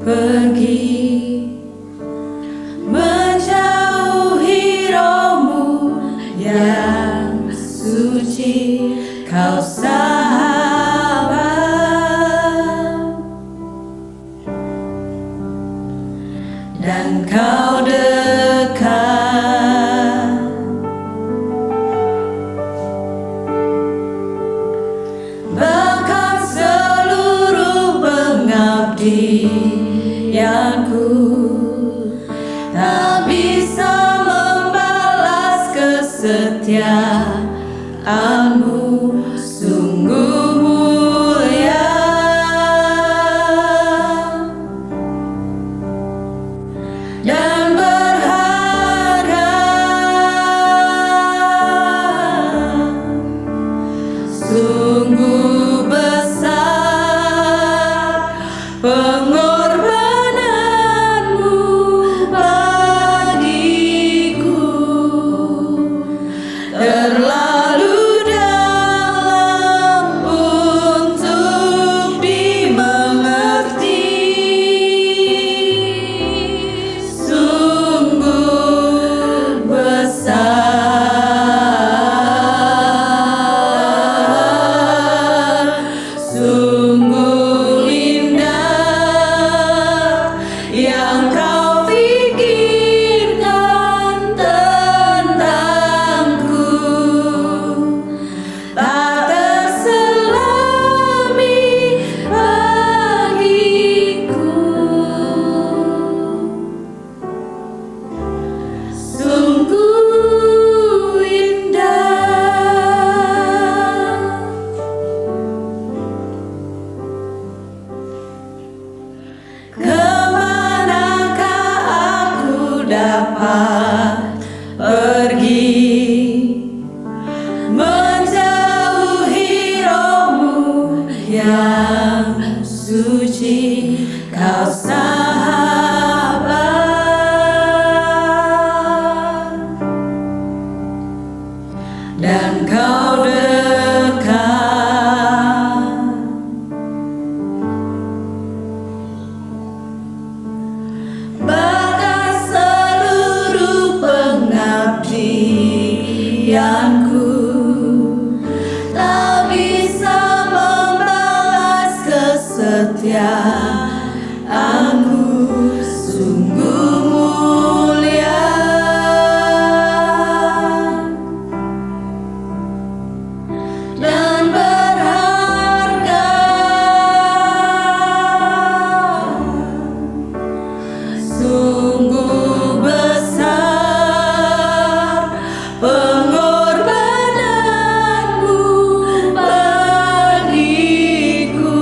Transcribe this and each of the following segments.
pergi menjauhi rohmu yang suci, kau sahabat, dan kau dekat, bahkan seluruh pengabdianku tak bisa membalas kesetiaanmu, sungguh mulia dan berharga, sungguh besar pengorbananmu bagiku, terlalu dalam untuk dimengerti, sungguh besar, sungguh indah yang kau pikirkan tentangku, tak terselami bagiku, sungguh indah. Kemanakah aku dapat pergi menjauhi rohmu yang suci, kau sahabat, dan kau dekat, bahkan seluruh pengabdianku tak bisa membalas kesetiaanmu, sungguh mulia dan berharga, sungguh besar pengorbananmu bagiku,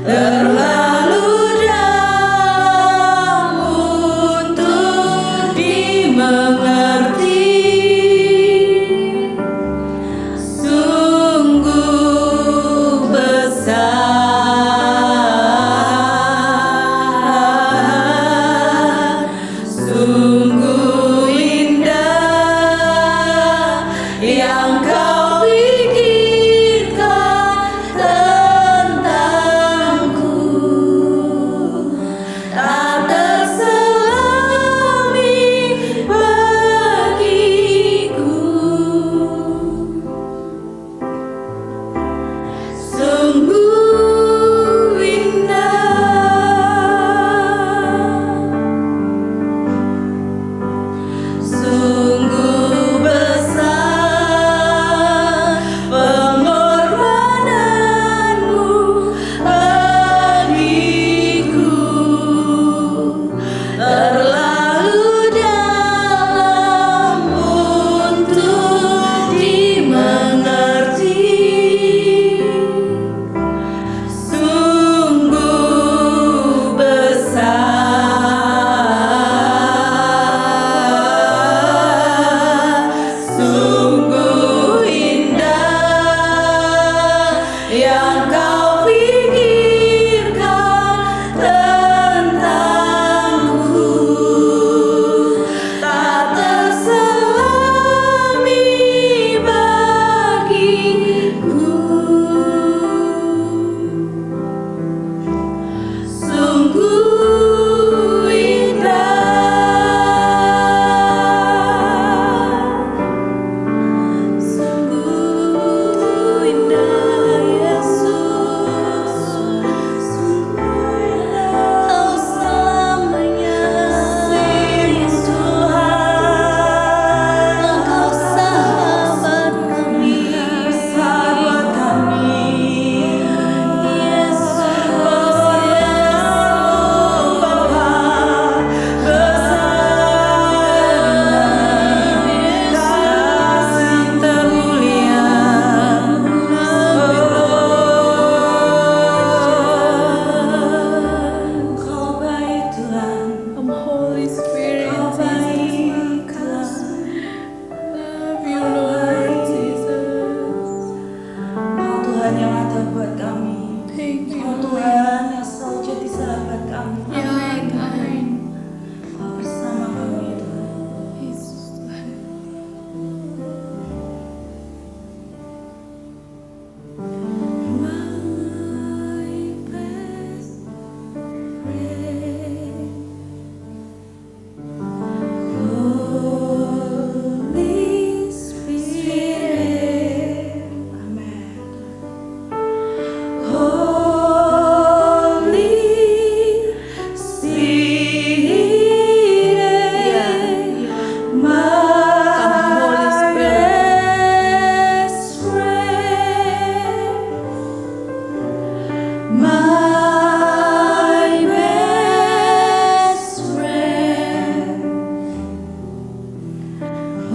terlalu dalam untuk dimengerti, sungguh besar, sungguh indah yang kau pikirkan tentangku, tak terselami bagiku, sungguh indah, sungguh besar pengorbananmu bagiku, terlalu dalam untuk dimengerti, sungguh besar, sungguh indah yang kau pikirkan tentangku, tak terselami bagiku, Oh Tuhan, yang selalu jadi sahabat kami. Amin. Bersama kami ya Tuhan. Yesus Tuhan. Holy Spirit, Amen. Holy Spirit, my best friend, my best friend.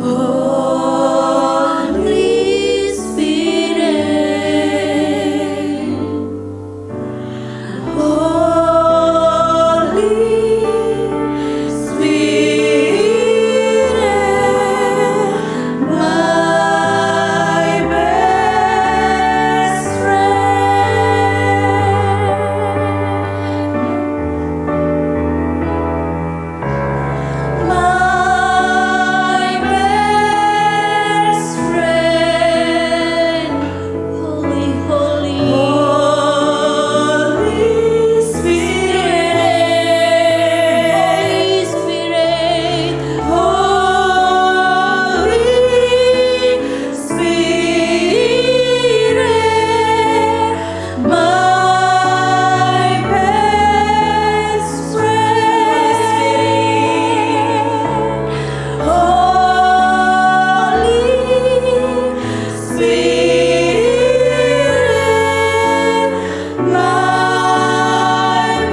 Holy Spirit, Holy Spirit, my best friend. My best friend, Holy Spirit, Holy Spirit, my best friend. Holy Spirit, my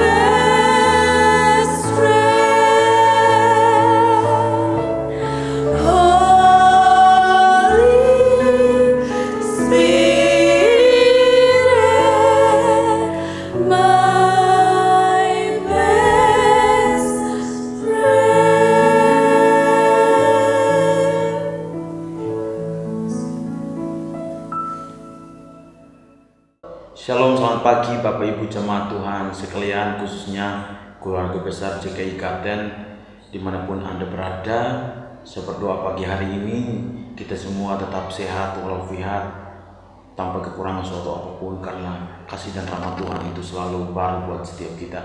best friend. Holy Spirit, my best friend. Shalom, selamat pagi Bapak Ibu jemaat Tuhan sekalian, khususnya keluarga besar GKI Klaten dimanapun Anda berada. Saya berdoa pagi hari ini kita semua tetap sehat walafiat tanpa kekurangan suatu apapun, karena kasih dan rahmat Tuhan itu selalu baru buat setiap kita.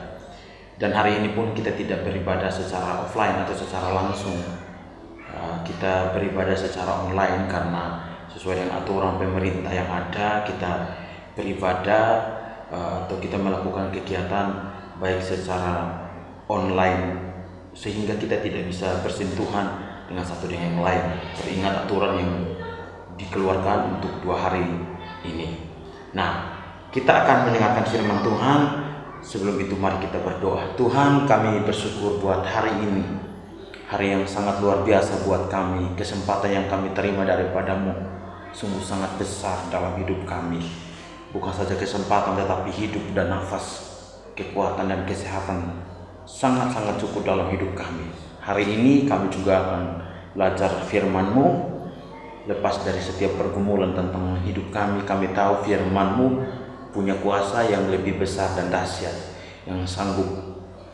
Dan hari ini pun kita tidak beribadah secara offline atau secara langsung. Kita beribadah secara online karena sesuai dengan aturan pemerintah yang ada, kita beribadah atau kita melakukan kegiatan baik secara online, sehingga kita tidak bisa bersentuhan dengan satu dengan yang lain, teringat aturan yang dikeluarkan untuk 2 hari ini. Nah, kita akan mendengarkan firman Tuhan. Sebelum itu mari kita berdoa. Tuhan, kami bersyukur buat hari ini, hari yang sangat luar biasa buat kami. Kesempatan yang kami terima daripadamu sungguh sangat besar dalam hidup kami. Bukan saja kesempatan, tetapi hidup dan nafas, kekuatan dan kesehatan sangat-sangat cukup dalam hidup kami. Hari ini kami juga akan belajar firman-Mu. Lepas dari setiap pergumulan tentang hidup kami tahu firman-Mu punya kuasa yang lebih besar dan dahsyat, yang sanggup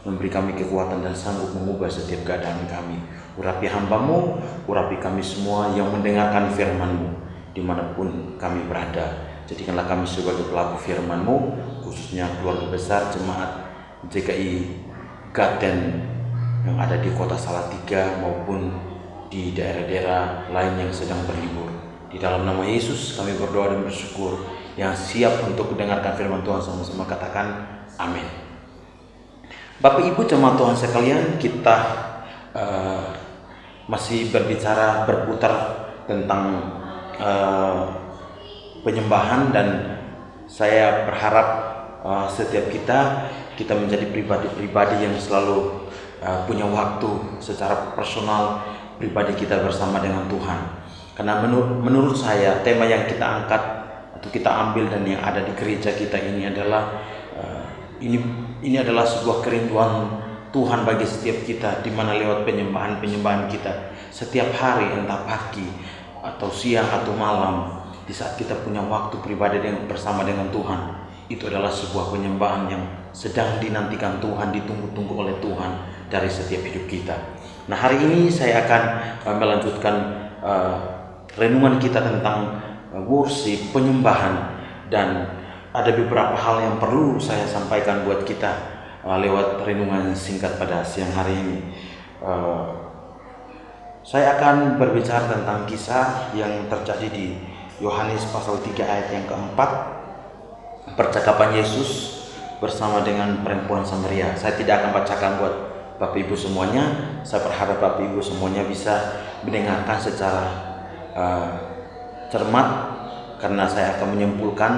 memberi kami kekuatan dan sanggup mengubah setiap keadaan kami. Urapi hamba-Mu, urapi kami semua yang mendengarkan firman-Mu dimanapun kami berada. Jadikanlah kami sebagai pelaku firman-Mu, khususnya keluarga besar jemaat GKI Klaten yang ada di kota Salatiga maupun di daerah-daerah lain yang sedang berlibur. Di dalam nama Yesus kami berdoa dan bersyukur. Yang siap untuk mendengarkan firman Tuhan sama-sama katakan amin. Bapak Ibu jemaat Tuhan sekalian, kita masih berputar tentang penyembahan, dan saya berharap setiap kita menjadi pribadi-pribadi yang selalu punya waktu secara personal pribadi kita bersama dengan Tuhan. Karena menurut saya tema yang kita angkat atau kita ambil dan yang ada di gereja kita ini adalah ini adalah sebuah kerinduan Tuhan bagi setiap kita, di mana lewat penyembahan kita setiap hari, entah pagi atau siang atau malam, di saat kita punya waktu pribadi bersama dengan Tuhan, itu adalah sebuah penyembahan yang sedang dinantikan Tuhan, ditunggu-tunggu oleh Tuhan dari setiap hidup kita. Nah, hari ini saya akan melanjutkan renungan kita tentang worship, penyembahan, dan ada beberapa hal yang perlu saya sampaikan buat kita lewat renungan singkat pada siang hari ini. Saya akan berbicara tentang kisah yang terjadi di Yohanes pasal 3 ayat yang keempat, percakapan Yesus bersama dengan perempuan Samaria. Saya tidak akan bacakan buat Bapak Ibu semuanya. Saya berharap Bapak Ibu semuanya bisa mendengarkan secara cermat, karena saya akan menyimpulkan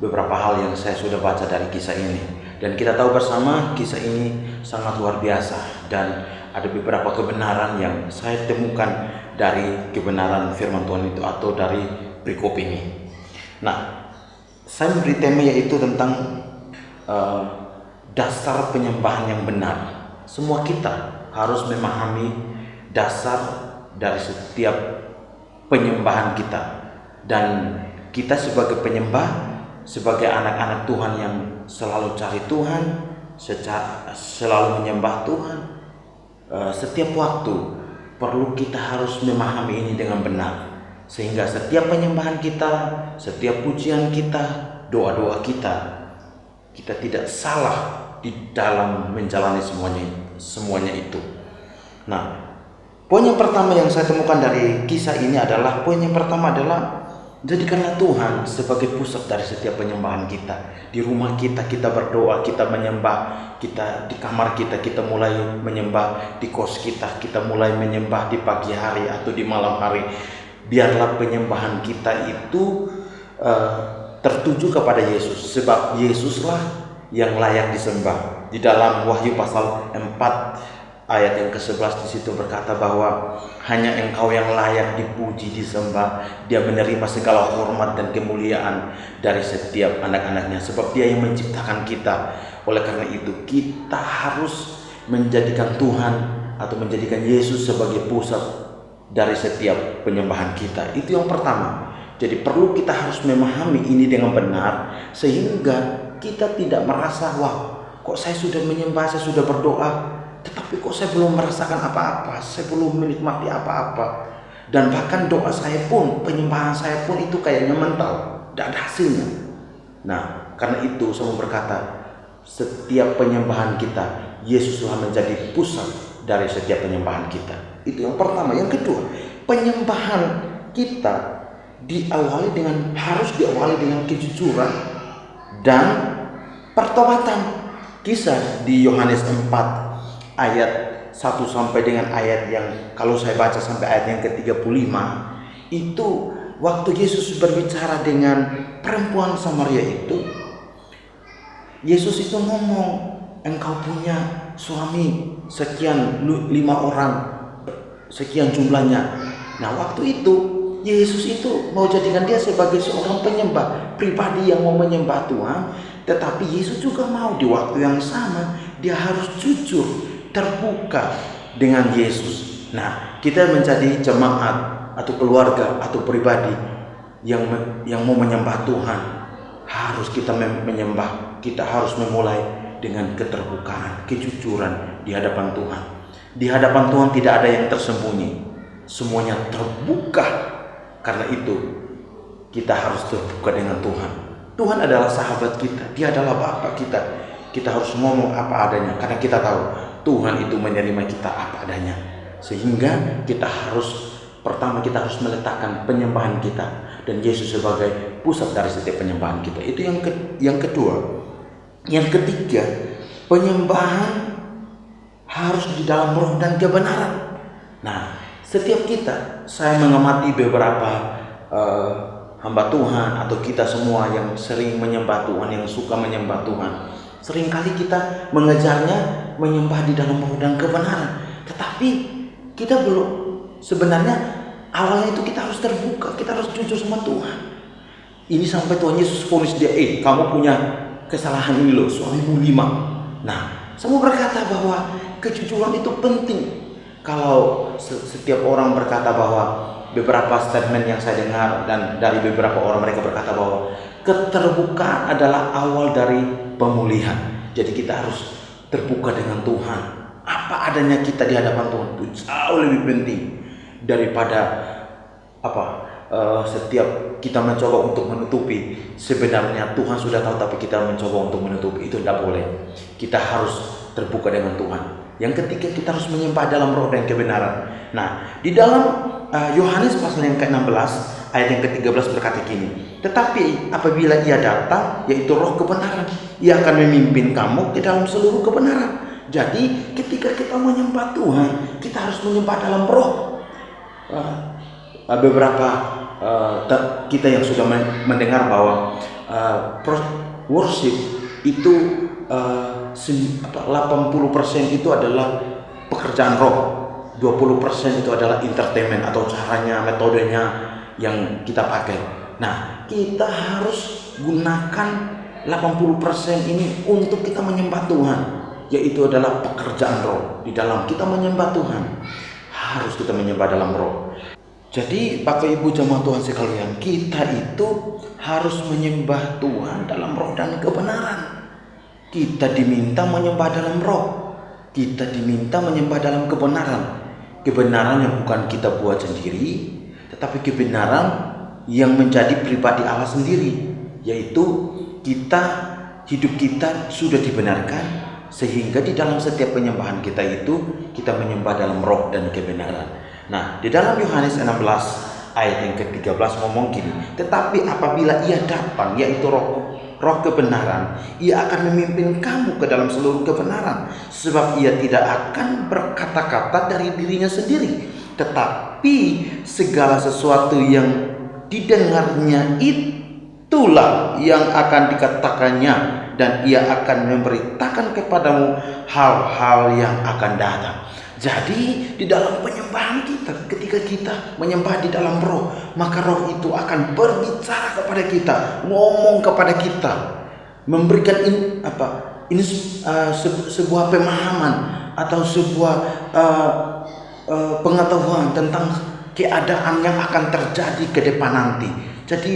beberapa hal yang saya sudah baca dari kisah ini. Dan kita tahu bersama kisah ini sangat luar biasa, dan ada beberapa kebenaran yang saya temukan dari kebenaran firman Tuhan itu atau dari perikop ini. Nah, saya memberi tema yaitu tentang dasar penyembahan yang benar. Semua kita harus memahami dasar dari setiap penyembahan kita, dan kita sebagai penyembah, sebagai anak-anak Tuhan yang selalu cari Tuhan, selalu menyembah Tuhan, setiap waktu perlu kita harus memahami ini dengan benar, sehingga setiap penyembahan kita, setiap pujian kita, doa-doa kita tidak salah di dalam menjalani semuanya itu. Nah, poin yang pertama yang saya temukan dari kisah ini adalah, poin yang pertama adalah jadikanlah Tuhan sebagai pusat dari setiap penyembahan kita. Di rumah kita berdoa, kita menyembah, kita di kamar kita mulai menyembah, di kos kita mulai menyembah di pagi hari atau di malam hari. Biarlah penyembahan kita itu tertuju kepada Yesus, sebab Yesuslah yang layak disembah. Di dalam Wahyu pasal 4 ayat yang ke-11 di situ berkata bahwa hanya Engkau yang layak dipuji, disembah. Dia menerima segala hormat dan kemuliaan dari setiap anak-anaknya, sebab Dia yang menciptakan kita. Oleh karena itu kita harus menjadikan Tuhan atau menjadikan Yesus sebagai pusat dari setiap penyembahan kita. Itu yang pertama. Jadi perlu kita harus memahami ini dengan benar, sehingga kita tidak merasa, wah kok saya sudah menyembah, saya sudah berdoa, tetapi kok saya belum merasakan apa-apa, saya belum menikmati apa-apa. Dan bahkan doa saya pun, penyembahan saya pun itu kayaknya mental, tidak ada hasilnya. Nah, karena itu saya mau berkata, setiap penyembahan kita, Yesuslah menjadi pusat dari setiap penyembahan kita. Itu yang pertama. Yang kedua, penyembahan kita harus diawali dengan kejujuran dan pertobatan. Kisah di Yohanes 4 ayat 1 sampai dengan ayat yang, kalau saya baca sampai ayat yang ke-35, itu waktu Yesus berbicara dengan perempuan Samaria itu, Yesus itu ngomong, engkau punya suami sekian, 5 orang, sekian jumlahnya. Nah, waktu itu Yesus itu mau jadikan dia sebagai seorang penyembah pribadi yang mau menyembah Tuhan, tetapi Yesus juga mau di waktu yang sama dia harus jujur, terbuka dengan Yesus. Nah, kita menjadi jemaat atau keluarga atau pribadi yang mau menyembah Tuhan, harus kita menyembah, kita harus memulai dengan keterbukaan, kejujuran di hadapan Tuhan. Di hadapan Tuhan tidak ada yang tersembunyi, semuanya terbuka. Karena itu kita harus terbuka dengan Tuhan. Tuhan adalah sahabat kita, Dia adalah Bapa kita. Kita harus ngomong apa adanya, karena kita tahu Tuhan itu menerima kita apa adanya. Sehingga kita harus, pertama kita harus meletakkan penyembahan kita dan Yesus sebagai pusat dari setiap penyembahan kita. Itu yang kedua. Yang ketiga, penyembahan harus di dalam roh dan kebenaran. Nah, setiap kita, saya mengamati beberapa hamba Tuhan atau kita semua yang sering menyembah Tuhan, yang suka menyembah Tuhan. Seringkali kita mengejarnya menyembah di dalam roh dan kebenaran, tetapi kita belum, sebenarnya awalnya itu kita harus terbuka, kita harus jujur sama Tuhan. Ini sampai Tuhan Yesus vonis dia, kamu punya kesalahan ini loh, suamimu 5. Nah, saya mau berkata bahwa kejujuran itu penting. Kalau setiap orang berkata bahwa, beberapa statement yang saya dengar dan dari beberapa orang, mereka berkata bahwa keterbukaan adalah awal dari pemulihan. Jadi kita harus terbuka dengan Tuhan. Apa adanya kita di hadapan Tuhan itu jauh lebih penting daripada setiap kita mencoba untuk menutupi. Sebenarnya Tuhan sudah tahu, tapi kita mencoba untuk menutupi. Itu tidak boleh. Kita harus terbuka dengan Tuhan. Yang ketiga, kita harus menyembah dalam roh dan kebenaran. Nah, di dalam Yohanes pasal yang ke-16 ayat yang ke-13 berkata gini, tetapi apabila ia datang, yaitu roh kebenaran, ia akan memimpin kamu ke dalam seluruh kebenaran. Jadi ketika kita menyembah Tuhan, kita harus menyembah dalam roh. Beberapa kita yang sudah mendengar bahwa worship itu 80% itu adalah pekerjaan roh, 20% itu adalah entertainment atau caranya, metodenya yang kita pakai. Nah, kita harus gunakan 80% ini untuk kita menyembah Tuhan, yaitu adalah pekerjaan roh. Di dalam kita menyembah Tuhan, harus kita menyembah dalam roh. Jadi Bapak Ibu jemaat Tuhan sekalian, kita itu harus menyembah Tuhan dalam roh dan kebenaran. Kita diminta menyembah dalam roh, kita diminta menyembah dalam kebenaran. Kebenaran yang bukan kita buat sendiri, tetapi kebenaran yang menjadi pribadi Allah sendiri, yaitu hidup kita sudah dibenarkan, sehingga di dalam setiap penyembahan kita itu kita menyembah dalam roh dan kebenaran. Nah, di dalam Yohanes 16 ayat yang ke-13 ngomong gini, tetapi apabila ia datang, yaitu roh kebenaran, ia akan memimpin kamu ke dalam seluruh kebenaran, sebab ia tidak akan berkata-kata dari dirinya sendiri, tetapi segala sesuatu yang didengarnya itulah yang akan dikatakannya, dan ia akan memberitakan kepadamu hal-hal yang akan datang. Jadi di dalam penyembahan kita, ketika kita menyembah di dalam roh, maka roh itu akan berbicara kepada kita, ngomong kepada kita, memberikan sebuah pemahaman atau sebuah pengetahuan tentang keadaan yang akan terjadi ke depan nanti. Jadi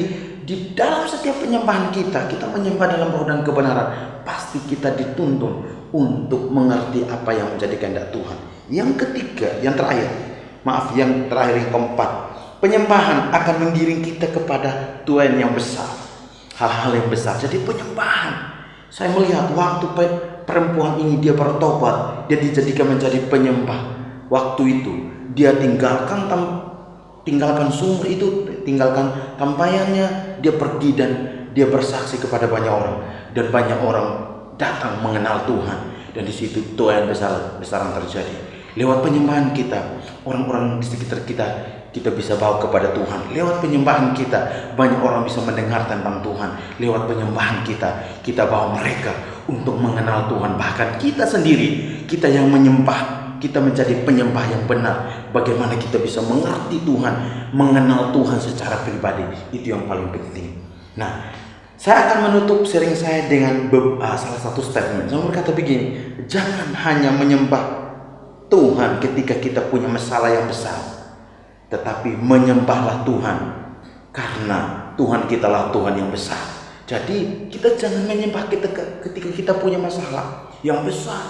di dalam setiap penyembahan kita menyembah dalam roh dan kebenaran, pasti kita dituntun untuk mengerti apa yang menjadi kehendak Tuhan. Yang ketiga, yang terakhir yang keempat, penyembahan akan menggiring kita kepada Tuhan yang besar, hal-hal yang besar. Jadi penyembahan, saya melihat waktu perempuan ini dia bertobat, dia dijadikan menjadi penyembah. Waktu itu dia tinggalkan sumur itu, tinggalkan tampayannya, dia pergi dan dia bersaksi kepada banyak orang, dan banyak orang datang mengenal Tuhan, dan di situ Tuhan besaran terjadi. Lewat penyembahan kita, orang-orang di sekitar kita bisa bawa kepada Tuhan. Lewat penyembahan kita, banyak orang bisa mendengar tentang Tuhan. Lewat penyembahan kita bawa mereka untuk mengenal Tuhan. Bahkan kita sendiri, kita yang menyembah, kita menjadi penyembah yang benar. Bagaimana kita bisa mengerti Tuhan, mengenal Tuhan secara pribadi, itu yang paling penting. Nah, saya akan menutup sharing saya dengan salah satu statement. Saya berkata begini, jangan hanya menyembah Tuhan ketika kita punya masalah yang besar, tetapi menyembahlah Tuhan karena Tuhan kita lah Tuhan yang besar. Jadi kita jangan menyembah ketika kita punya masalah yang besar.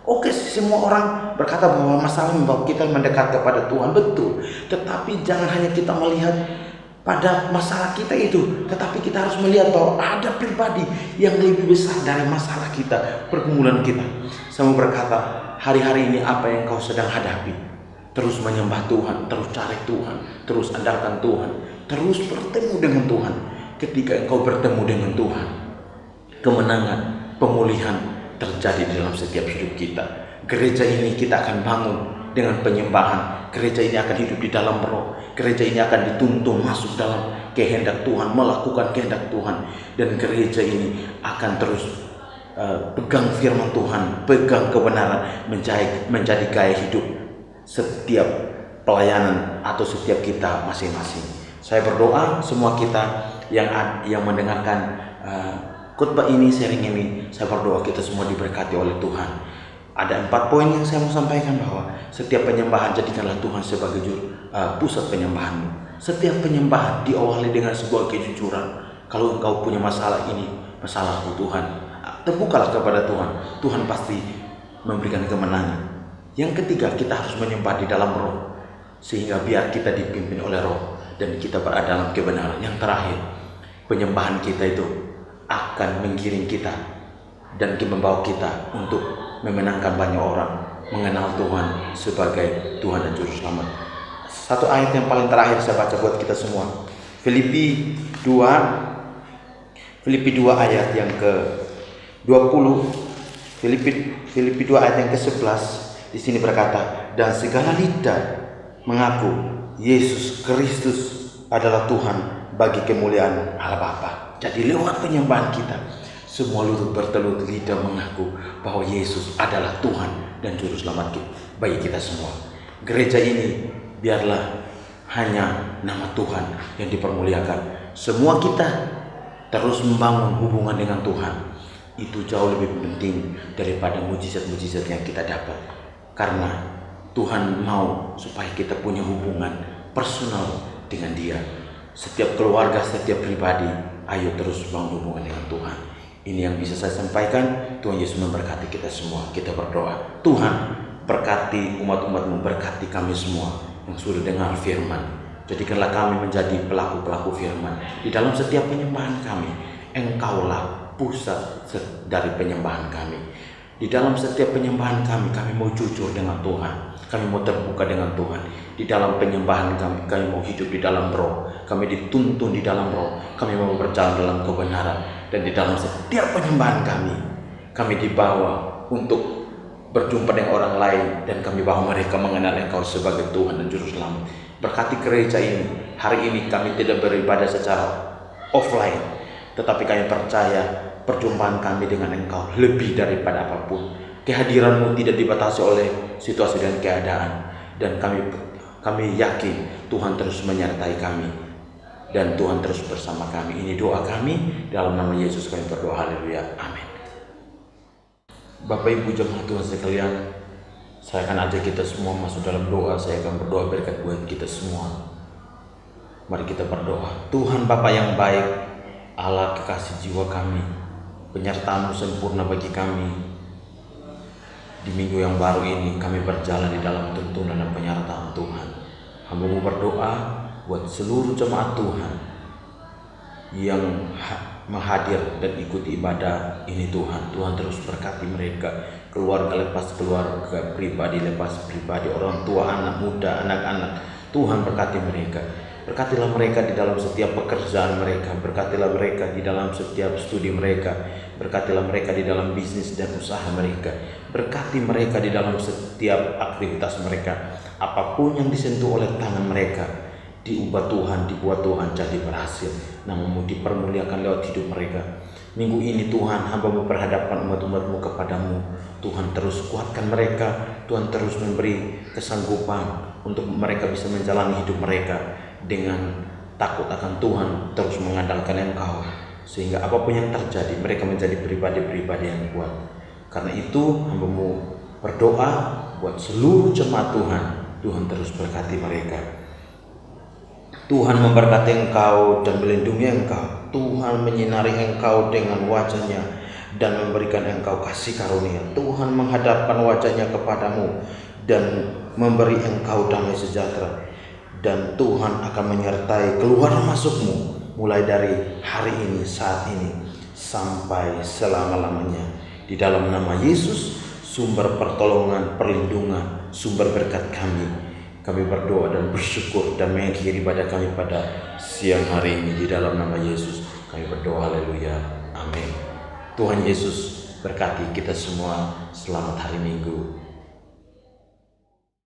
Oke, semua orang berkata bahwa masalah membawa kita mendekat kepada Tuhan, betul. Tetapi jangan hanya kita melihat pada masalah kita itu, tetapi kita harus melihat bahwa ada pribadi yang lebih besar dari masalah kita, pergumulan kita. Saya mau berkata, hari-hari ini apa yang kau sedang hadapi, terus menyembah Tuhan, terus cari Tuhan, terus andalkan Tuhan, terus bertemu dengan Tuhan. Ketika engkau bertemu dengan Tuhan, kemenangan, pemulihan terjadi di dalam setiap hidup kita. Gereja ini kita akan bangun dengan penyembahan. Gereja ini akan hidup di dalam roh. Gereja ini akan dituntun masuk dalam kehendak Tuhan, melakukan kehendak Tuhan. Dan gereja ini akan terus pegang firman Tuhan, pegang kebenaran, menjadi gaya hidup setiap pelayanan atau setiap kita masing-masing. Saya berdoa semua kita yang mendengarkan khotbah ini, sharing ini, saya berdoa kita semua diberkati oleh Tuhan. Ada 4 poin yang saya mau sampaikan, bahwa setiap penyembahan jadikanlah Tuhan sebagai pusat penyembahanmu. Setiap penyembahan diawali dengan sebuah kejujuran, Kalau engkau punya masalah ini, masalahku Tuhan, terbukalah kepada Tuhan. Tuhan pasti memberikan kemenangan. Yang ketiga, kita harus menyembah di dalam roh, sehingga biar kita dipimpin oleh roh dan kita berada dalam kebenaran. Yang terakhir, penyembahan kita itu akan menggiring kita dan membawa kita untuk memenangkan banyak orang mengenal Tuhan sebagai Tuhan dan Juru Selamat. Satu ayat yang paling terakhir saya baca buat kita semua, Filipi 2 ayat yang ke-20. Filipi 2 ayat yang ke-11 di sini berkata, dan segala lidah mengaku Yesus Kristus adalah Tuhan bagi kemuliaan Allah Bapa. Jadi lewat penyembahan kita, semua lutut bertelut, lidah mengaku bahwa Yesus adalah Tuhan dan Juru Selamat bagi kita semua. Gereja ini biarlah hanya nama Tuhan yang dipermuliakan. Semua kita terus membangun hubungan dengan Tuhan. Itu jauh lebih penting daripada mujizat-mujizat yang kita dapat. Karena Tuhan mau supaya kita punya hubungan personal dengan Dia. Setiap keluarga, setiap pribadi, ayo terus bangun hubungan dengan Tuhan. Ini yang bisa saya sampaikan. Tuhan Yesus memberkati kita semua. Kita berdoa, Tuhan berkati umat-umat-Mu, berkati kami semua yang sudah dengar firman. Jadikanlah kami menjadi pelaku-pelaku firman. Di dalam setiap penyembahan kami, Engkaulah pusat dari penyembahan kami. Di dalam setiap penyembahan kami, kami mau jujur dengan Tuhan. Kami mau terbuka dengan Tuhan. Di dalam penyembahan kami mau hidup di dalam roh. Kami dituntun di dalam roh. Kami mau berjalan dalam kebenaran. Dan di dalam setiap penyembahan kami dibawa untuk berjumpa dengan orang lain. Dan kami bawa mereka mengenal Engkau sebagai Tuhan dan Juru Selamat. Berkati gereja ini. Hari ini kami tidak beribadah secara offline, tetapi kami percaya perjumpaan kami dengan Engkau lebih daripada apapun. Kehadiran-Mu tidak dibatasi oleh situasi dan keadaan. Dan kami yakin Tuhan terus menyertai kami. Dan Tuhan terus bersama kami. Ini doa kami. Dalam nama Yesus kami berdoa. Haleluya. Amin. Bapak Ibu jemaat Tuhan sekalian, saya akan ajak kita semua masuk dalam doa. Saya akan berdoa berkat buat kita semua. Mari kita berdoa. Tuhan Bapa yang baik, Allah kekasih jiwa kami, penyertaan-Mu sempurna bagi kami. Di minggu yang baru ini kami berjalan di dalam tuntunan dan penyertaan Tuhan. Hamba-Mu berdoa buat seluruh jemaat Tuhan yang menghadir dan ikuti ibadah ini Tuhan. Tuhan terus berkati mereka, keluarga lepas keluarga, pribadi lepas pribadi, orang tua, anak muda, anak-anak. Tuhan berkati mereka. Berkatilah mereka di dalam setiap pekerjaan mereka. Berkatilah mereka di dalam setiap studi mereka. Berkatilah mereka di dalam bisnis dan usaha mereka. Berkati mereka di dalam setiap aktivitas mereka. Apapun yang disentuh oleh tangan mereka, diubah Tuhan, dibuat Tuhan jadi berhasil. Namun dipermuliakan lewat hidup mereka. Minggu ini Tuhan, hamba memperhadapkan umat-umat-Mu kepadamu. Tuhan terus kuatkan mereka. Tuhan terus memberi kesanggupan untuk mereka bisa menjalani hidup mereka dengan takut akan Tuhan, terus mengandalkan Engkau, sehingga apapun yang terjadi mereka menjadi pribadi-pribadi yang kuat. Karena itu hamba-Mu berdoa buat seluruh jemaat Tuhan. Tuhan terus berkati mereka. Tuhan memberkati engkau dan melindungi engkau. Tuhan menyinari engkau dengan wajah-Nya dan memberikan engkau kasih karunia. Tuhan menghadapkan wajah-Nya kepadamu dan memberi engkau damai sejahtera. Dan Tuhan akan menyertai keluar masukmu mulai dari hari ini, saat ini, sampai selama-lamanya. Di dalam nama Yesus, sumber pertolongan, perlindungan, sumber berkat kami berdoa dan bersyukur dan mengakhiri ibadah kami pada siang hari ini. Di dalam nama Yesus kami berdoa. Haleluya. Amin. Tuhan Yesus berkati kita semua. Selamat hari Minggu.